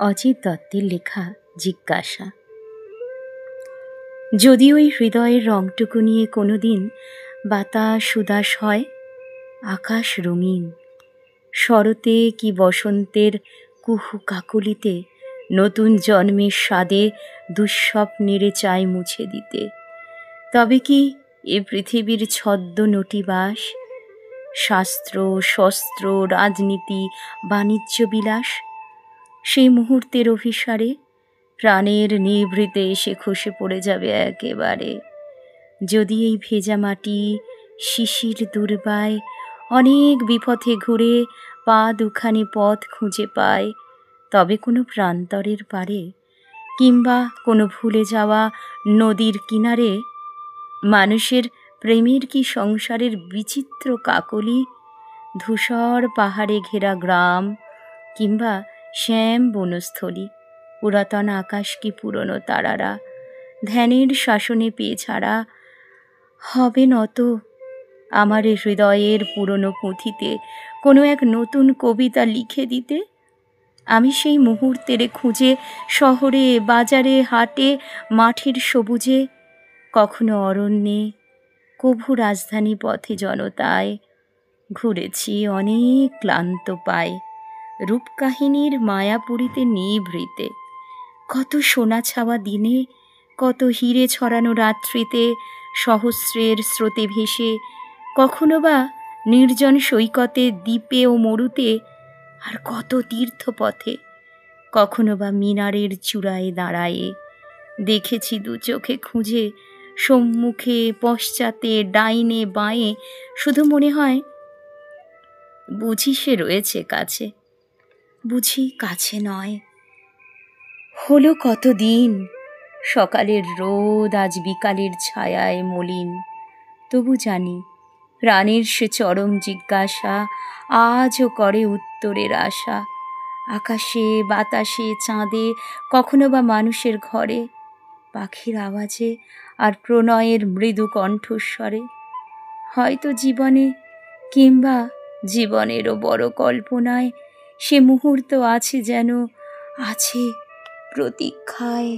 অজিত দত্তের লেখা জিজ্ঞাসা। যদি ওই হৃদয়ের রংটুকু নিয়ে কোনোদিন বাতাস উদাস হয়, আকাশ রঙিন, শরতে কি বসন্তের কুহু কাকলিতে নতুন জন্মের স্বাদে দুঃস্বপ্নের চাই মুছে দিতে, তবে কি এ পৃথিবীর ছদ্ম নটিবাস, শাস্ত্র শস্ত্র রাজনীতি বাণিজ্য বিলাস সেই মুহূর্তের অভিসারে প্রাণের নিভৃতে এসে খসে পড়ে যাবে একেবারে। যদি এই ভেজা মাটি শিশির দুর্বায় অনেক বিপথে ঘুরে পা দুখানি পথ খুঁজে পায়, তবে কোনো প্রান্তরের পারে কিংবা কোনো ভুলে যাওয়া নদীর কিনারে মানুষের প্রেমের কি সংসারের বিচিত্র কাকলি, ধূসর পাহাড়ে ঘেরা গ্রাম কিংবা শ্যাম বনস্থলী, পুরাতন আকাশ কি পুরনো তারারা ধ্যানের শাসনে পেয়ে ছাড়া হবে নত আমার হৃদয়ের পুরনো পুঁথিতে কোনো এক নতুন কবিতা লিখে দিতে। আমি সেই মুহূর্তের খুঁজে শহরে বাজারে হাটে মাঠের সবুজে, কখনো অরণ্যে, কভু রাজধানী পথে জনতায় ঘুরেছি অনেক ক্লান্ত পায়, রূপকাহিনীর মায়াপুরীতে নিভৃতে, কত সোনা ছাওয়া দিনে, কত হিরে ছড়ানো রাত্রিতে সহস্রের স্রোতে ভেসে, কখনো বা নির্জন সৈকতে দ্বীপে ও মরুতে, আর কত তীর্থপথে, কখনো বা মিনারের চূড়ায় দাঁড়ায়ে দেখেছি দু চোখে খুঁজে, সম্মুখে পশ্চাতে ডাইনে বাঁয়ে, শুধু মনে হয় বুঝি সে রয়েছে কাছে, বুঝি কাছে নয়। হলো কতদিন, সকালের রোদ আজ বিকালের ছায়ায় মলিন, তবু জানি প্রাণের সে চরম জিজ্ঞাসা আজও করে উত্তরের আশা। আকাশে বাতাসে চাঁদে, কখনো বা মানুষের ঘরে, পাখির আওয়াজে আর প্রণয়ের মৃদু কণ্ঠস্বরে, হয়তো জীবনে কিংবা জীবনেরও বড় কল্পনায় সে মুহূর্ত আছে, যেন আছে প্রতীক্ষায়।